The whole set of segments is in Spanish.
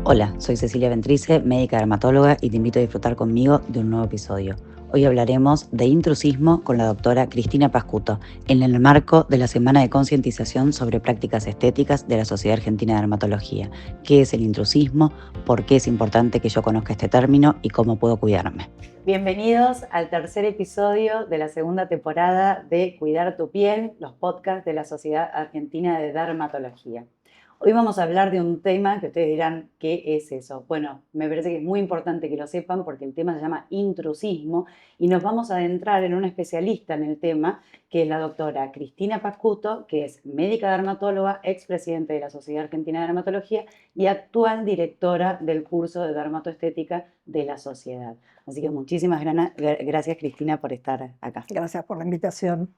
Hola, soy Cecilia Ventrice, médica dermatóloga, y te invito a disfrutar conmigo de un nuevo episodio. Hoy hablaremos de intrusismo con la doctora Cristina Pascuto, en el marco de la Semana de Concientización sobre Prácticas Estéticas de la Sociedad Argentina de Dermatología. ¿Qué es el intrusismo? ¿Por qué es importante que yo conozca este término? ¿Y cómo puedo cuidarme? Bienvenidos al tercer episodio de la segunda temporada de Cuidar tu piel, los podcasts de la Sociedad Argentina de Dermatología. Hoy vamos a hablar de un tema que ustedes dirán, ¿qué es eso? Bueno, me parece que es muy importante que lo sepan porque el tema se llama intrusismo y nos vamos a adentrar en una especialista en el tema, que es la doctora Cristina Pascuto, que es médica dermatóloga, expresidente de la Sociedad Argentina de Dermatología y actual directora del curso de dermatoestética de la sociedad. Así que muchísimas gracias, Cristina, por estar acá. Gracias por la invitación.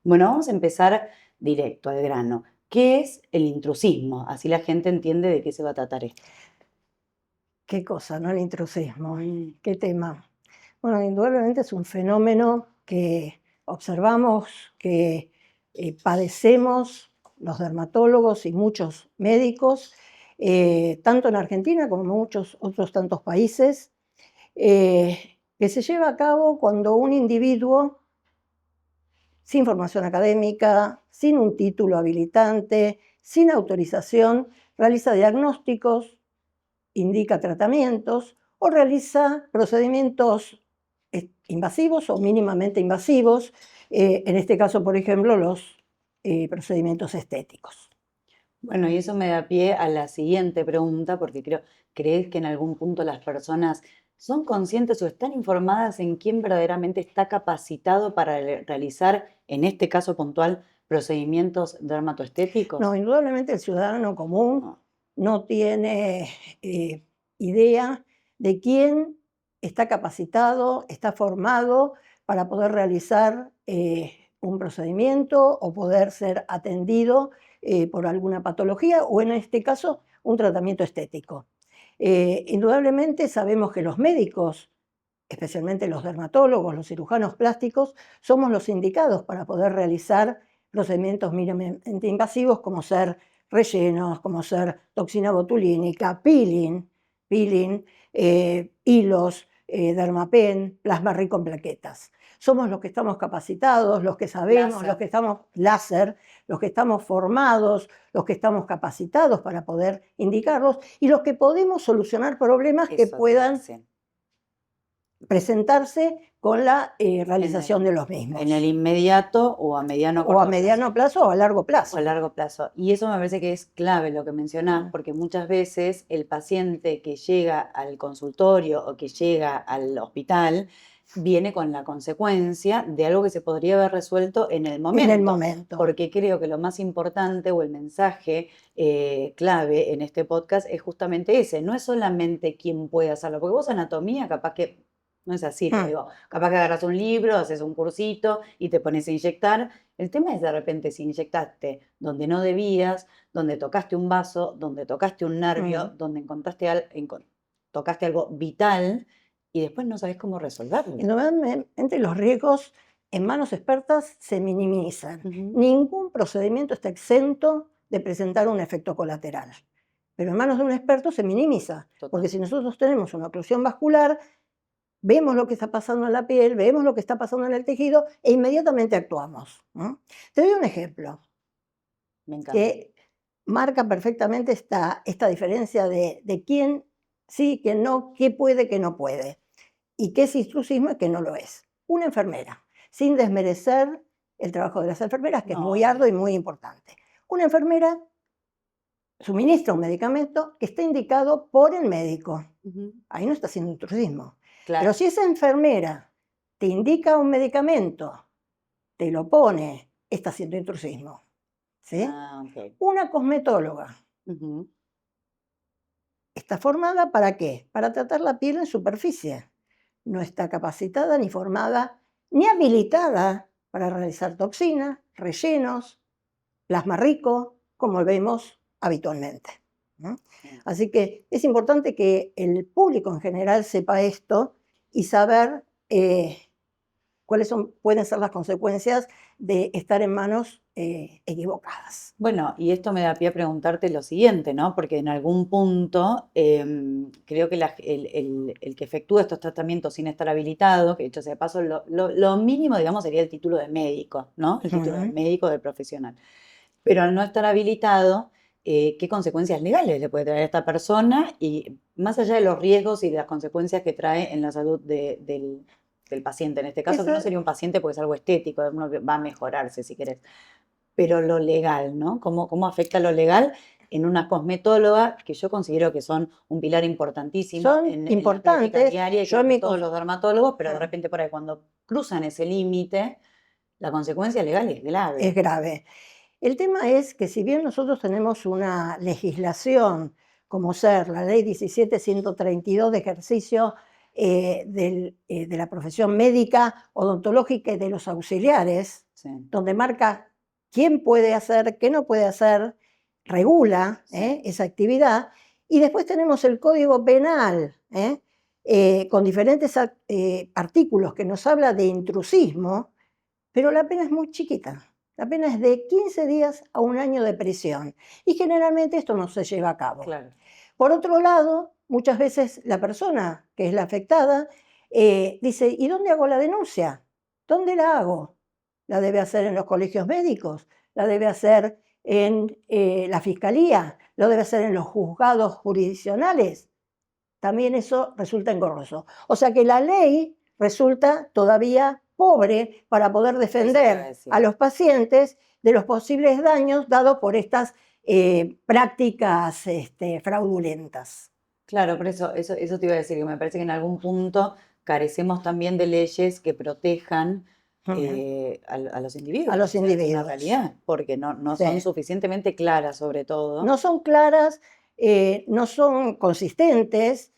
Bueno, vamos a empezar directo al grano. ¿Qué es el intrusismo? Así la gente entiende de qué se va a tratar esto. Qué cosa, ¿no? El intrusismo. Qué tema. Bueno, indudablemente es un fenómeno que observamos, que padecemos los dermatólogos y muchos médicos, tanto en Argentina como en muchos otros tantos países, que se lleva a cabo cuando un individuo sin formación académica, sin un título habilitante, sin autorización, realiza diagnósticos, indica tratamientos o realiza procedimientos invasivos o mínimamente invasivos, en este caso, por ejemplo, los procedimientos estéticos. Bueno, y eso me da pie a la siguiente pregunta, porque ¿crees que en algún punto las personas son conscientes o están informadas en quién verdaderamente está capacitado para realizar, en este caso puntual, procedimientos dermatoestéticos? No, indudablemente el ciudadano común no tiene idea de quién está capacitado, está formado para poder realizar un procedimiento o poder ser atendido por alguna patología o en este caso un tratamiento estético. Indudablemente sabemos que los médicos, especialmente los dermatólogos, los cirujanos plásticos, somos los indicados para poder realizar procedimientos mínimamente invasivos como ser rellenos, como ser toxina botulínica, peeling, hilos, dermapen, plasma rico en plaquetas. Somos los que estamos capacitados, los que sabemos, los que estamos láser, los que estamos formados, los que estamos capacitados para poder indicarlos y los que podemos solucionar problemas que puedan presentarse con la realización de los mismos. En el inmediato o a mediano o a mediano plazo o a largo plazo. O a largo plazo. Y eso me parece que es clave lo que mencionás, porque muchas veces el paciente que llega al consultorio o que llega al hospital viene con la consecuencia de algo que se podría haber resuelto en el momento. En el momento. Porque creo que lo más importante o el mensaje clave en este podcast es justamente ese. No es solamente quién puede hacerlo, porque vos anatomía capaz que no es así, lo digo. Capaz que agarras un libro, haces un cursito y te pones a inyectar. El tema es de repente si inyectaste donde no debías, donde tocaste un vaso, donde tocaste un nervio, donde tocaste algo vital y después no sabes cómo resolverlo. Indudablemente los riesgos en manos expertas se minimizan. Ningún procedimiento está exento de presentar un efecto colateral. Pero en manos de un experto se minimiza. Porque si nosotros tenemos una oclusión vascular, vemos lo que está pasando en la piel, vemos lo que está pasando en el tejido e inmediatamente actuamos. Te doy un ejemplo que marca perfectamente esta diferencia de quién sí, quién no, qué puede, qué no puede, y qué es intrusismo y qué no lo es. Una enfermera, sin desmerecer el trabajo de las enfermeras, que es muy arduo y muy importante. Una enfermera suministra un medicamento que está indicado por el médico. Ahí no está haciendo intrusismo. Claro. Pero si esa enfermera te indica un medicamento, te lo pone, está haciendo intrusismo. ¿Sí? Una cosmetóloga está formada ¿para qué? Para tratar la piel en superficie. No está capacitada, ni formada, ni habilitada para realizar toxinas, rellenos, plasma rico, como vemos habitualmente. Así que es importante que el público en general sepa esto y saber pueden ser las consecuencias de estar en manos equivocadas. Bueno, y esto me da pie a preguntarte lo siguiente, ¿no? Porque en algún punto creo que el que efectúa estos tratamientos sin estar habilitado, que dicho sea de paso, lo mínimo, digamos, sería el título de médico, ¿no? El título de médico, de profesional. Pero al no estar habilitado, ¿qué consecuencias legales le puede traer a esta persona? Y más allá de los riesgos y de las consecuencias que trae en la salud del paciente, en este caso, que no sería un paciente porque es algo estético, uno va a mejorarse si querés. Pero lo legal, ¿no? ¿Cómo afecta lo legal en una cosmetóloga que yo considero que son un pilar importantísimo Son en la práctica importantes. diaria y Yo que en mi todos los dermatólogos, pero de repente por ahí cuando cruzan ese límite, la consecuencia legal es grave. es grave. El tema es que si bien nosotros tenemos una legislación, como ser la ley 17.132 de ejercicio de la profesión médica, odontológica y de los auxiliares, Sí. donde marca quién puede hacer, qué no puede hacer, regula esa actividad, y después tenemos el Código Penal, con diferentes artículos que nos habla de intrusismo, pero la pena es muy chiquita. La pena es de 15 días a 1 año de prisión. Y generalmente esto no se lleva a cabo. Claro. Por otro lado, muchas veces la persona que es la afectada dice, ¿y dónde hago la denuncia? ¿Dónde la hago? ¿La debe hacer en los colegios médicos? ¿La debe hacer en la fiscalía? ¿Lo debe hacer en los juzgados jurisdiccionales? También eso resulta engorroso. O sea que la ley resulta todavía pobre para poder defender a los pacientes de los posibles daños dados por estas prácticas fraudulentas. Claro, por eso te iba a decir, que me parece que en algún punto carecemos también de leyes que protejan a los individuos. A los individuos. Es una realidad, porque no Sí. son suficientemente claras, sobre todo. No son claras, no son consistentes.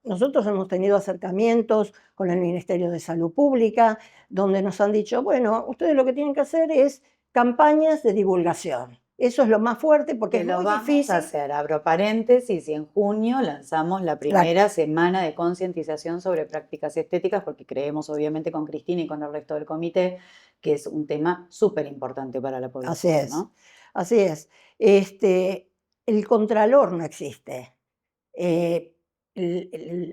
Nosotros hemos tenido acercamientos con el Ministerio de Salud Pública, donde nos han dicho, bueno, ustedes lo que tienen que hacer es campañas de divulgación. Eso es lo más fuerte porque es muy difícil. Vamos a hacer, abro paréntesis, y en junio lanzamos la primera semana de concientización sobre prácticas estéticas, porque creemos obviamente con Cristina y con el resto del comité que es un tema súper importante para la población. Así es, ¿no? así es. El contralor no existe.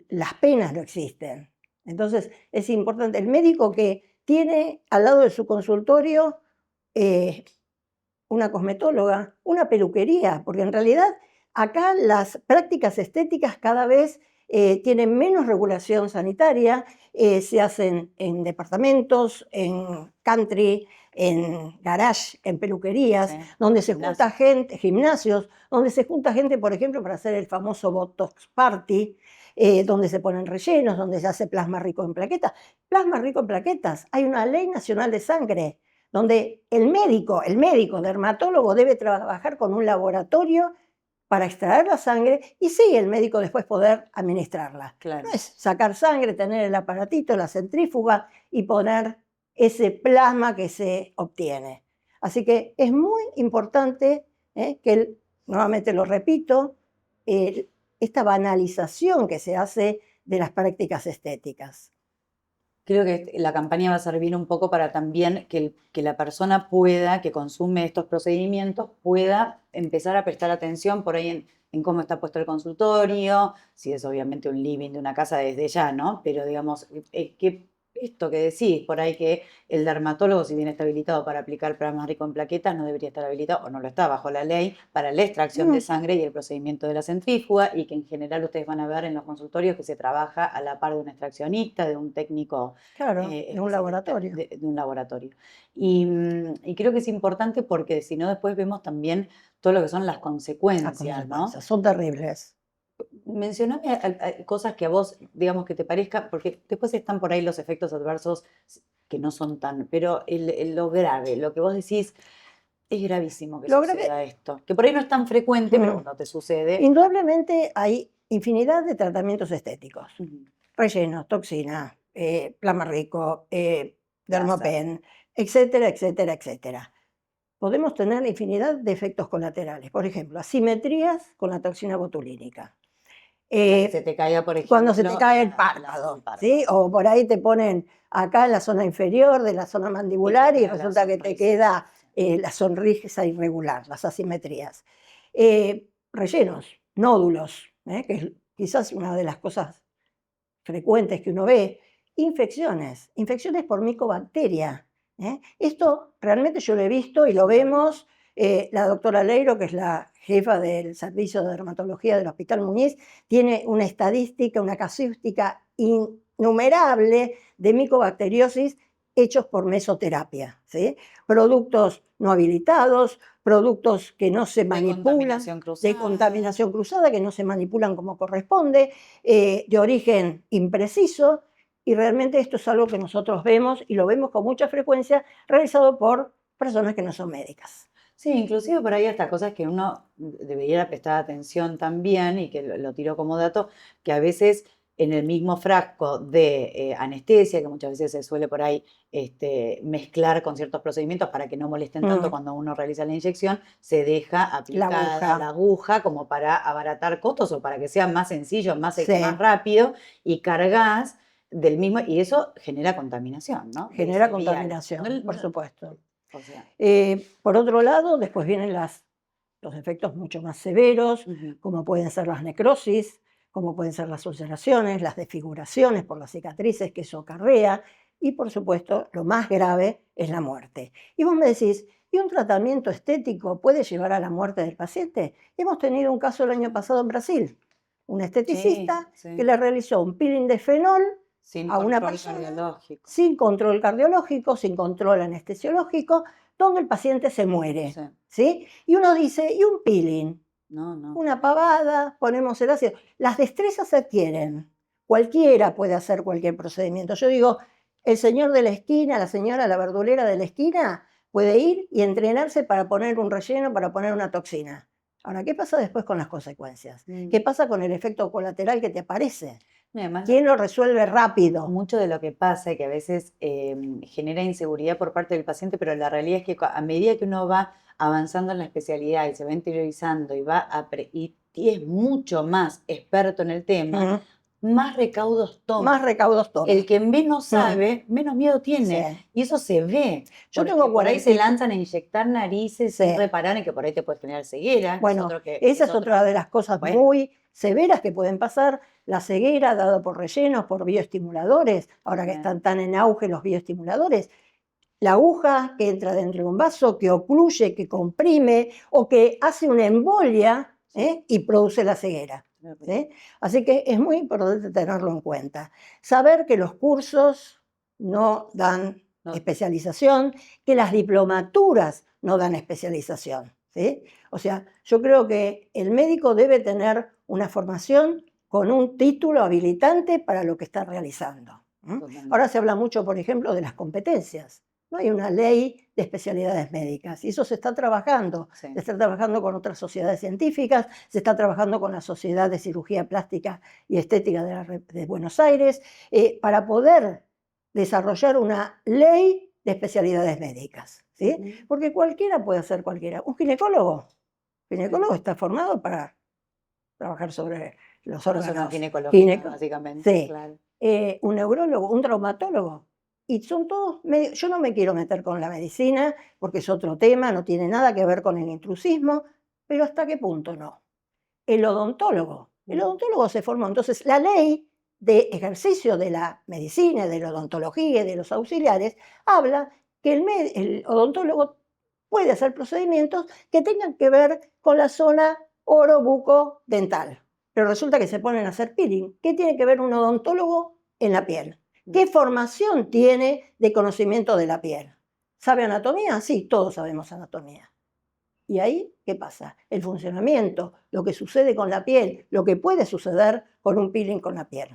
Las penas no existen. Entonces es importante, el médico que tiene al lado de su consultorio una cosmetóloga, una peluquería, porque en realidad acá las prácticas estéticas cada vez tienen menos regulación sanitaria, se hacen en departamentos, en country, en garage, en peluquerías, donde se junta gente, gimnasios, donde se junta gente, por ejemplo, para hacer el famoso Botox Party, donde se ponen rellenos, donde se hace plasma rico en plaquetas. Plasma rico en plaquetas, hay una ley nacional de sangre, donde el médico dermatólogo debe trabajar con un laboratorio para extraer la sangre y sí, el médico después poder administrarla. Claro. No es sacar sangre, tener el aparatito, la centrífuga y poner ese plasma que se obtiene. Así que es muy importante que, nuevamente lo repito, esta banalización que se hace de las prácticas estéticas. Creo que la campaña va a servir un poco para también que la persona que consume estos procedimientos, pueda empezar a prestar atención por ahí en cómo está puesto el consultorio, si es obviamente un living de una casa desde ya, ¿no? Pero digamos, esto que decís, por ahí que el dermatólogo, si bien está habilitado para aplicar plasma rico en plaquetas, no debería estar habilitado, o no lo está bajo la ley, para la extracción de sangre y el procedimiento de la centrífuga, y que en general ustedes van a ver en los consultorios que se trabaja a la par de un extraccionista, de un técnico. Claro, de un laboratorio. De un laboratorio. Y creo que es importante porque si no después vemos también todo lo que son las consecuencias, ¿no? Son terribles. Mencioname cosas que a vos, digamos, que te parezca, porque después están por ahí los efectos adversos que no son tan, pero lo grave, lo que vos decís, es gravísimo que suceda esto. Que por ahí no es tan frecuente, pero cuando te sucede. Indudablemente hay infinidad de tratamientos estéticos. Rellenos, toxina, plasma rico, dermopen, etcétera, etcétera, etcétera. Podemos tener infinidad de efectos colaterales. Por ejemplo, asimetrías con la toxina botulínica. Se te caiga, por ejemplo, cuando se te cae el párpado, ¿sí? O por ahí te ponen acá en la zona inferior de la zona mandibular y resulta que te queda la sonrisa irregular, las asimetrías. Rellenos, nódulos, que es quizás una de las cosas frecuentes que uno ve. Infecciones por micobacteria. Esto realmente yo lo he visto y lo vemos. La doctora Leiro, que es la jefa del servicio de dermatología del Hospital Muñiz, tiene una estadística, una casuística innumerable de micobacteriosis hechos por mesoterapia, ¿sí? Productos no habilitados, productos que no se manipulan, de contaminación cruzada, que no se manipulan como corresponde, de origen impreciso, y realmente esto es algo que nosotros vemos y lo vemos con mucha frecuencia realizado por personas que no son médicas. Sí, inclusive por ahí hasta cosas que uno debería prestar atención también y que lo tiro como dato, que a veces en el mismo frasco de anestesia, que muchas veces se suele por ahí mezclar con ciertos procedimientos para que no molesten tanto cuando uno realiza la inyección, se deja aplicada la aguja como para abaratar costos o para que sea más sencillo, más rápido, y cargas del mismo, y eso genera contaminación, ¿no? Genera contaminación, por supuesto. O sea. Por otro lado, después vienen los efectos mucho más severos, como pueden ser las necrosis, como pueden ser las ulceraciones, las desfiguraciones por las cicatrices que eso acarrea, y por supuesto, lo más grave es la muerte. Y vos me decís, ¿y un tratamiento estético puede llevar a la muerte del paciente? Hemos tenido un caso el año pasado en Brasil, un esteticista que le realizó un peeling de fenol a una persona sin control cardiológico, sin control anestesiológico, donde el paciente se muere. ¿Sí? Y uno dice, ¿y un peeling? No. Una pavada, ponemos el ácido. Las destrezas se adquieren. Cualquiera puede hacer cualquier procedimiento. Yo digo, el señor de la esquina, la señora, la verdulera de la esquina, puede ir y entrenarse para poner un relleno, para poner una toxina. Ahora, ¿qué pasa después con las consecuencias? ¿Qué pasa con el efecto colateral que te aparece? Además, ¿quién lo resuelve rápido? Mucho de lo que pasa es que a veces genera inseguridad por parte del paciente, pero la realidad es que a medida que uno va avanzando en la especialidad y se va interiorizando y es mucho más experto en el tema, más recaudos toma. El que menos sabe, menos miedo tiene. Sí. Y eso se ve. Yo tengo por ahí se lanzan a inyectar narices sin reparar en que por ahí te puede generar ceguera. Bueno, esa es otra de las cosas muy severas que pueden pasar. La ceguera dada por rellenos, por bioestimuladores, ahora que están tan en auge los bioestimuladores. La aguja que entra dentro de un vaso, que ocluye, que comprime o que hace una embolia y produce la ceguera. ¿Sí? Así que es muy importante tenerlo en cuenta. Saber que los cursos no dan especialización, que las diplomaturas no dan especialización. ¿Sí? O sea, yo creo que el médico debe tener una formación con un título habilitante para lo que está realizando. Ahora se habla mucho, por ejemplo, de las competencias. No hay una ley de especialidades médicas y eso se está trabajando. Se está trabajando con otras sociedades científicas, se está trabajando con la Sociedad de Cirugía Plástica y Estética de Buenos Aires para poder desarrollar una ley de especialidades médicas. ¿Sí? Porque cualquiera puede hacer cualquiera. Un ginecólogo está formado para trabajar sobre los órganos. Básicamente. Sí. Claro. Un neurólogo, un traumatólogo. Y son todos, yo no me quiero meter con la medicina porque es otro tema, no tiene nada que ver con el intrusismo, pero ¿hasta qué punto no? El odontólogo se formó. Entonces, la ley de ejercicio de la medicina, de la odontología y de los auxiliares habla que el odontólogo puede hacer procedimientos que tengan que ver con la zona orobucodental. Pero resulta que se ponen a hacer peeling. ¿Qué tiene que ver un odontólogo en la piel? ¿Qué formación tiene de conocimiento de la piel? ¿Sabe anatomía? Sí, todos sabemos anatomía. ¿Y ahí qué pasa? El funcionamiento, lo que sucede con la piel, lo que puede suceder con un peeling con la piel.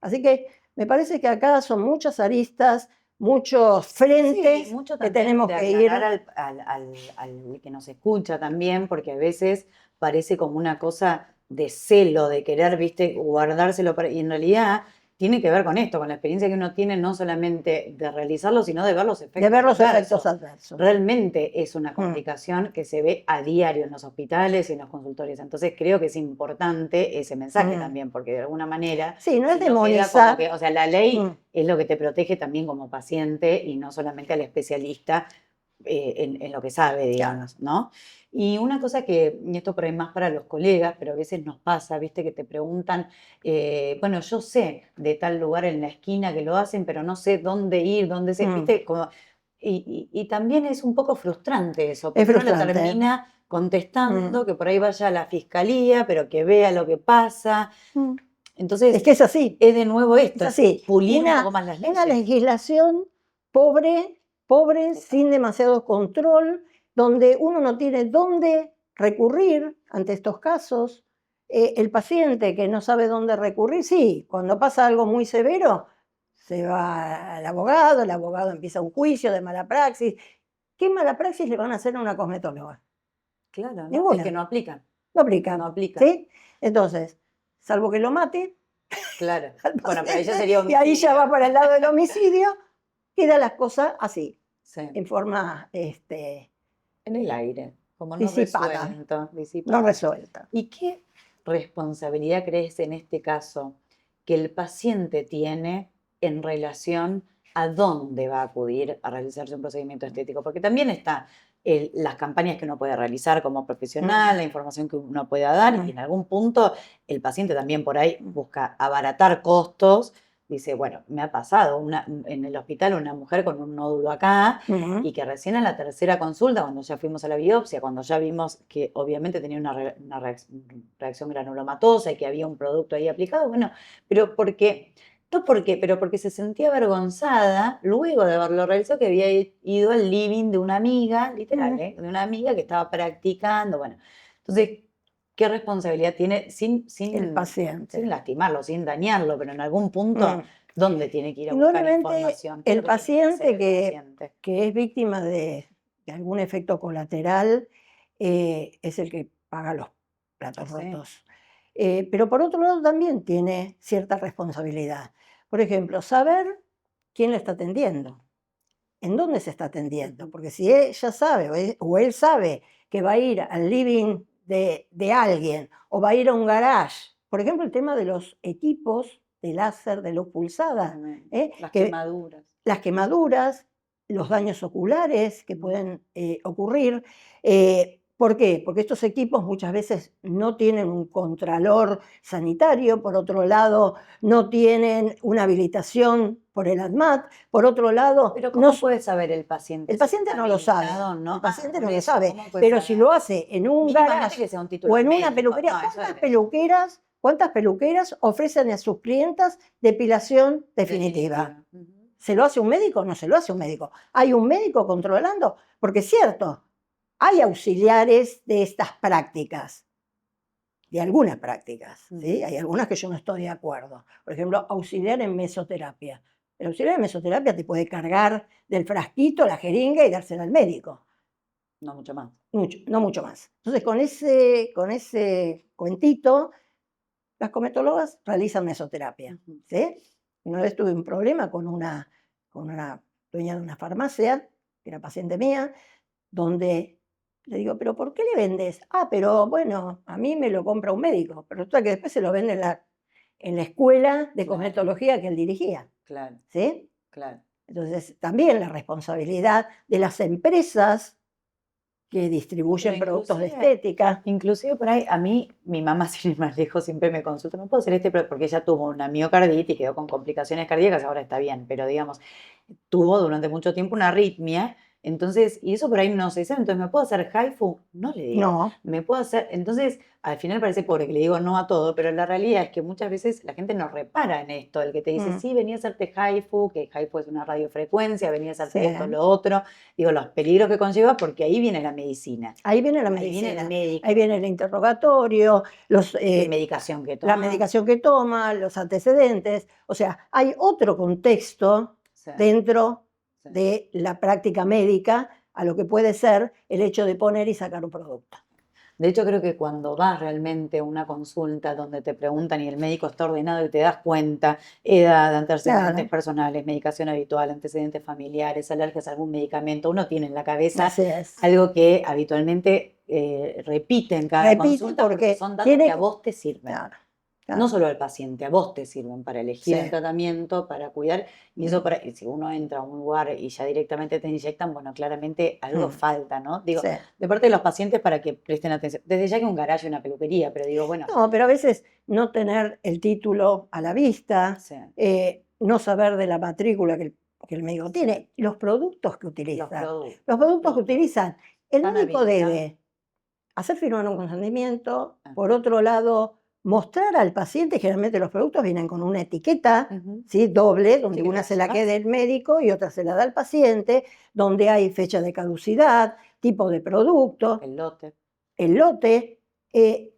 Así que me parece que acá son muchas aristas, muchos frentes que tenemos que ir. Al que nos escucha también, porque a veces parece como una cosa de celo, de querer, viste, guardárselo y en realidad tiene que ver con esto, con la experiencia que uno tiene, no solamente de realizarlo, sino de ver los efectos de ver los efectos adversos. adversos. Realmente es una complicación que se ve a diario en los hospitales y en los consultorios. Entonces creo que es importante ese mensaje también, porque de alguna manera, Sí, no es si no queda como demonizar. que, o sea, la ley es lo que te protege también como paciente y no solamente al especialista en lo que sabe, digamos, ¿no? Y una cosa que, y esto por ahí más para los colegas, pero a veces nos pasa, viste, que te preguntan, bueno, yo sé de tal lugar en la esquina que lo hacen, pero no sé dónde ir, dónde se, viste, como, y también es un poco frustrante eso, porque Es uno le frustrante. termina contestando que por ahí vaya a la fiscalía, pero que vea lo que pasa. Entonces, Es que es así. es de nuevo esto, Es así. pulir un poco más las Una leyes. legislación pobre, sin demasiado control, donde uno no tiene dónde recurrir ante estos casos. El paciente que no sabe dónde recurrir, sí, cuando pasa algo muy severo, se va al abogado, el abogado empieza un juicio de mala praxis. ¿Qué mala praxis le van a hacer a una cosmetóloga? Claro, ¿no? Ninguna. Es que no aplican. No aplica. No aplica. ¿Sí? Entonces, salvo que lo mate, Claro. al Bueno, pero ahí ya paciente, sería y ahí ya homicidio. va para el lado del homicidio, quedan las cosas así, Sí. en forma En el aire, como no disipada, resuelto, disipado. no resuelta. ¿Y qué responsabilidad crees en este caso que el paciente tiene en relación a dónde va a acudir a realizarse un procedimiento estético? Porque también está las campañas que uno puede realizar como profesional, la información que uno pueda dar, y en algún punto el paciente también por ahí busca abaratar costos. Dice, bueno, me ha pasado en el hospital una mujer con un nódulo acá y que recién en la tercera consulta, cuando ya fuimos a la biopsia, cuando ya vimos que obviamente tenía una reacción granulomatosa y que había un producto ahí aplicado, bueno, pero pero porque se sentía avergonzada luego de haberlo realizado, que había ido al living de una amiga, literal, de una amiga que estaba practicando, bueno. Entonces, ¿qué responsabilidad tiene El paciente. sin lastimarlo, sin dañarlo, pero en algún punto, dónde tiene que ir a buscar Indudablemente, información? ¿Qué es el lo que tiene que hacer paciente el paciente? que es víctima de algún efecto colateral es el que paga los platos rotos. Pero por otro lado también tiene cierta responsabilidad. Por ejemplo, saber quién le está atendiendo, en dónde se está atendiendo, porque si ella sabe o él sabe que va a ir al living de alguien o va a ir a un garage, por ejemplo, el tema de los equipos de láser, de luz pulsada, Las quemaduras. Las quemaduras, los daños oculares que pueden ocurrir. ¿Por qué? Porque estos equipos muchas veces no tienen un contralor sanitario, por otro lado, no tienen una habilitación por el ADMAT, por otro lado... Pero ¿cómo puede saber el paciente? El paciente no lo sabe, ¿no? el paciente por no lo eso, sabe, ¿cómo puede pero saber? si lo hace en un Mínimamente garage que sea un título o en una médico. peluquería, No, eso ¿cuántas peluqueras ofrecen a sus clientas depilación definitiva? ¿Se lo hace un médico? No se lo hace un médico. ¿Hay un médico controlando? Porque es cierto, hay auxiliares de estas prácticas, de algunas prácticas, ¿sí? Hay algunas que yo no estoy de acuerdo. Por ejemplo, auxiliar en mesoterapia. El auxiliar en mesoterapia te puede cargar del frasquito la jeringa y dársela al médico. No mucho más. No mucho más. Entonces, con ese cuentito, las cometólogas realizan mesoterapia. ¿Sí? Una vez tuve un problema con una dueña de una farmacia, que era paciente mía, donde le digo, ¿pero por qué le vendes? Ah, pero bueno, a mí me lo compra un médico, pero resulta que después se lo vende en la escuela de cosmetología que él dirigía. Claro. ¿Sí? Claro. Entonces, también la responsabilidad de las empresas que distribuyen productos de estética. Inclusive por ahí, a mí, mi mamá, sin ir más lejos, siempre me consulta, ¿no puedo hacer porque ella tuvo una miocarditis y quedó con complicaciones cardíacas, ahora está bien, pero digamos, tuvo durante mucho tiempo una arritmia, entonces, y eso por ahí no se sabe, entonces, ¿me puedo hacer HIFU? No le digo. No. Me puedo hacer, entonces, al final parece pobre que le digo no a todo, pero la realidad es que muchas veces la gente no repara en esto, el que te dice, sí, venía a hacerte HIFU, que HIFU es una radiofrecuencia, venía a hacerte esto, lo otro, digo, los peligros que conlleva, porque ahí viene la medicina. Ahí viene la medicina. Ahí viene el médico. Ahí viene el interrogatorio, la medicación que toma. La medicación que toma, los antecedentes. O sea, hay otro contexto dentro de la práctica médica a lo que puede ser el hecho de poner y sacar un producto. De hecho, creo que cuando vas realmente a una consulta donde te preguntan y el médico está ordenado y te das cuenta, edad, antecedentes Claro, personales, medicación habitual, antecedentes familiares, alergias a algún medicamento, uno tiene en la cabeza así es. algo que habitualmente repite en cada Repite consulta porque porque son datos que tiene a que... vos te sirven. Claro, No claro, solo al paciente, a vos te sirven para elegir el sí. tratamiento, para cuidar, y eso para, y si uno entra a un lugar y ya directamente te inyectan, bueno, claramente algo falta, ¿no? Digo, Sí. de parte de los pacientes para que presten atención. Desde ya que un garaje y una peluquería, pero digo, bueno, No, pero a veces no tener el título a la vista, sí, no saber de la matrícula que el médico tiene, los productos que los utiliza. productos, Los productos que los productos. utilizan. El Están médico habilitados. debe hacer firmar un consentimiento, Ah, por otro lado, mostrar al paciente, generalmente los productos vienen con una etiqueta, ujú. ¿sí? Doble, Sí, donde que te una la se la llevas. queda el médico y otra se la da al paciente, donde hay fecha de caducidad, tipo de producto, El lote. el lote. eh,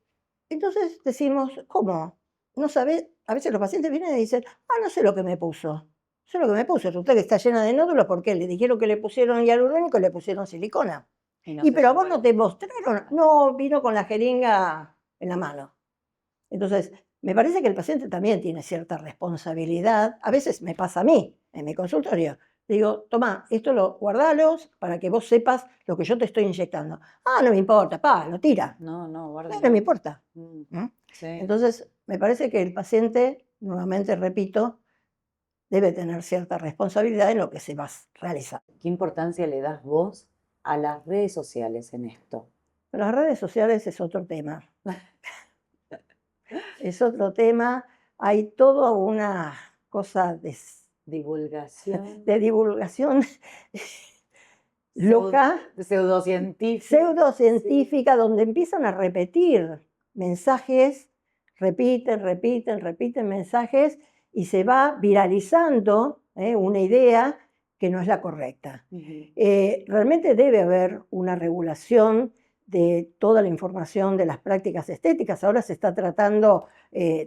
entonces decimos, ¿cómo? No sabe, a veces los pacientes vienen y dicen, no sé lo que me puso. No sé lo que me puso. Usted que está llena de nódulos, ¿por qué? Le dijeron que le pusieron hialurónico y le pusieron silicona. Y no Y se pero a llevó vos no te mostraron, no, vino con la jeringa en la mano. Entonces, me parece que el paciente también tiene cierta responsabilidad. A veces me pasa a mí, en mi consultorio. Digo, toma, esto lo guardalos para que vos sepas lo que yo te estoy inyectando. No me importa, lo tira. No, No guárdelo. me importa. Mm, ¿Mm? sí. Entonces, me parece que el paciente, nuevamente repito, debe tener cierta responsabilidad en lo que se va a realizar. ¿Qué importancia le das vos a las redes sociales en esto? Pero las redes sociales es otro tema. Es otro tema. Hay toda una cosa Divulgación. de divulgación Pseudo- loca, Pseudocientífica. Sí. pseudocientífica, donde empiezan a repetir mensajes, repiten mensajes y se va viralizando una idea que no es la correcta. Ujú. Realmente debe haber una regulación de toda la información de las prácticas estéticas. Ahora se está tratando,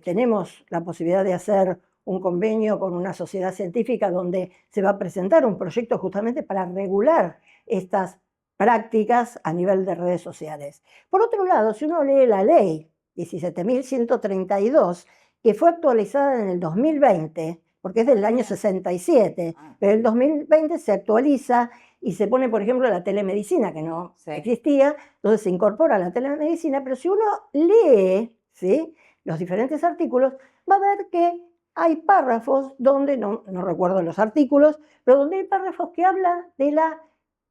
tenemos la posibilidad de hacer un convenio con una sociedad científica donde se va a presentar un proyecto justamente para regular estas prácticas a nivel de redes sociales. Por otro lado, si uno lee la ley 17.132, que fue actualizada en el 2020, porque es del año 67, pero el 2020 se actualiza y se pone, por ejemplo, la telemedicina, que no existía, entonces se incorpora la telemedicina, pero si uno lee, ¿sí?, los diferentes artículos, va a ver que hay párrafos donde, no recuerdo los artículos, pero donde hay párrafos que hablan de la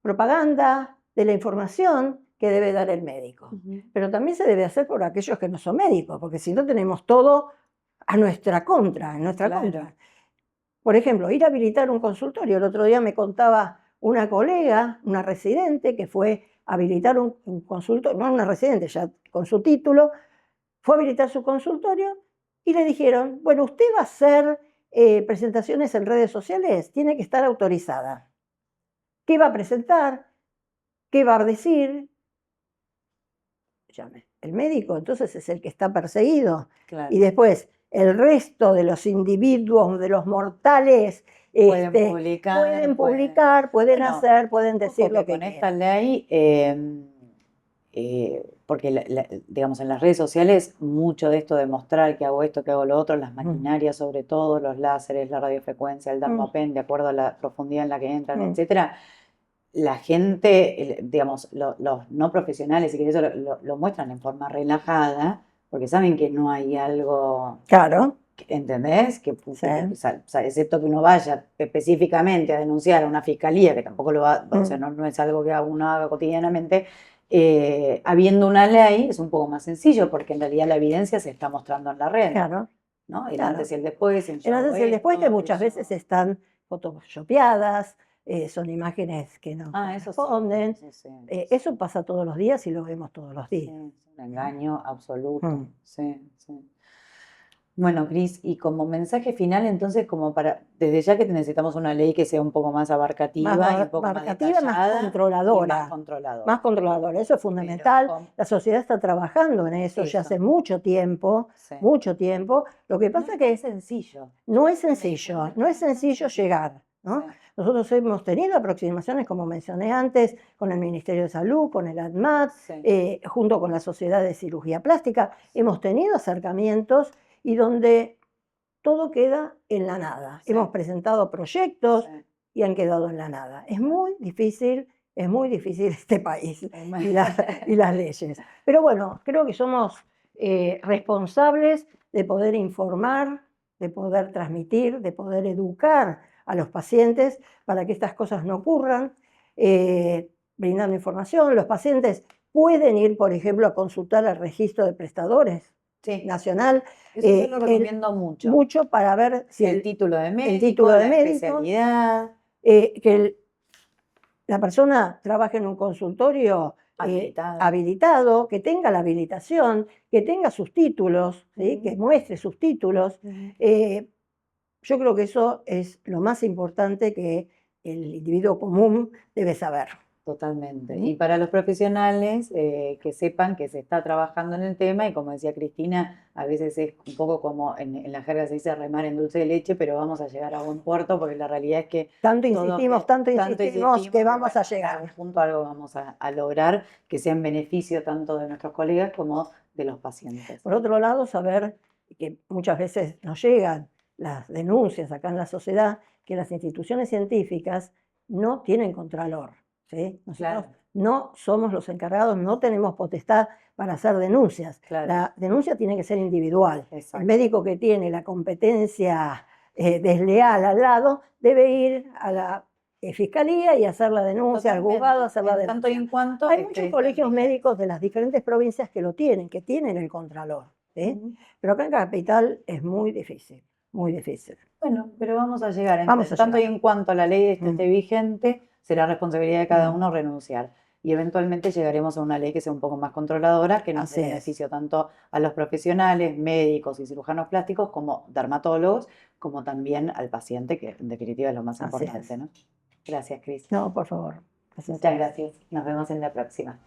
propaganda, de la información que debe dar el médico. Pero también se debe hacer por aquellos que no son médicos, porque si no tenemos todo a nuestra contra, en nuestra contra. Por ejemplo, ir a habilitar un consultorio. El otro día me contaba una colega, una residente, que fue a habilitar un consultorio, no una residente, ya con su título, fue a habilitar su consultorio y le dijeron, bueno, usted va a hacer presentaciones en redes sociales, tiene que estar autorizada. ¿Qué va a presentar? ¿Qué va a decir? Llame. El médico entonces es el que está perseguido. Claro. Y después el resto de los individuos, de los mortales, Pueden publicar, pueden bueno, hacer, pueden decir lo que con quieran. esta ley, porque digamos en las redes sociales mucho de esto de mostrar que hago esto, que hago lo otro, las maquinarias sobre todo, los láseres, la radiofrecuencia, el Dermapen, de acuerdo a la profundidad en la que entran, etcétera, la gente, digamos, los no profesionales y que eso lo muestran en forma relajada, porque saben que no hay algo, Claro, ¿entendés? sí. Excepto que uno vaya específicamente a denunciar a una fiscalía, que tampoco lo va, o sea, no es algo que uno haga cotidianamente, habiendo una ley es un poco más sencillo, porque en realidad la evidencia se está mostrando en la red, Claro, ¿no? El claro. antes y el después, el El antes y el después, que muchas veces están photoshopeadas, son imágenes que no corresponden. Eso pasa todos los días y lo vemos todos los días. Sí, es un engaño absoluto. Sí, sí. Bueno, Cris, y como mensaje final, entonces, como para, desde ya que necesitamos una ley que sea un poco más abarcativa y un poco más detallada, más controladora. y más controladora. Más controladora, eso es fundamental. La sociedad está trabajando en eso ya hace mucho tiempo, mucho tiempo. Lo que pasa es que es sencillo. no es sencillo, no es sencillo llegar. ¿no? Sí. Nosotros hemos tenido aproximaciones, como mencioné antes, con el Ministerio de Salud, con el ADMAT, Sí. junto con la Sociedad de Cirugía Plástica. Hemos tenido acercamientos y donde todo queda en la nada. Sí. Hemos presentado proyectos Sí. y han quedado en la nada. Es muy difícil este país y las leyes. Pero bueno, creo que somos responsables de poder informar, de poder transmitir, de poder educar a los pacientes para que estas cosas no ocurran, brindando información. Los pacientes pueden ir, por ejemplo, a consultar al registro de prestadores Sí. nacional. Eso yo lo recomiendo mucho. Mucho para ver si El título de médico, el título de la médico, especialidad. La persona trabaje en un consultorio habilitado, que tenga la habilitación, que tenga sus títulos, ¿sí? Que muestre sus títulos. Yo creo que eso es lo más importante que el individuo común debe saber. Totalmente. Y para los profesionales, que sepan que se está trabajando en el tema y como decía Cristina, a veces es un poco como en la jerga se dice remar en dulce de leche, pero vamos a llegar a buen puerto porque la realidad es que tanto insistimos que vamos a llegar. A un punto algo vamos a lograr que sea en beneficio tanto de nuestros colegas como de los pacientes. Por otro lado, saber que muchas veces nos llegan las denuncias acá en la sociedad que las instituciones científicas no tienen contralor. ¿Sí? Nosotros no somos los encargados, no tenemos potestad para hacer denuncias. La denuncia tiene que ser individual. Exacto. El médico que tiene la competencia desleal al lado debe ir a la fiscalía y hacer la denuncia, al juzgado hacer la denuncia. Tanto y en cuanto hay muchos colegios médicos de las diferentes provincias que tienen el contralor. ¿Sí? Pero acá en Capital es muy difícil, muy difícil. Bueno, pero vamos a llegar. Vamos a tanto llegar. y en cuanto la ley esté vigente, será responsabilidad de cada uno renunciar. Y eventualmente llegaremos a una ley que sea un poco más controladora, que nos dé beneficio tanto a los profesionales, médicos y cirujanos plásticos, como dermatólogos, como también al paciente, que en definitiva es lo más importante, ¿no? Gracias, Cris. No, por favor. Muchas gracias. Nos vemos en la próxima.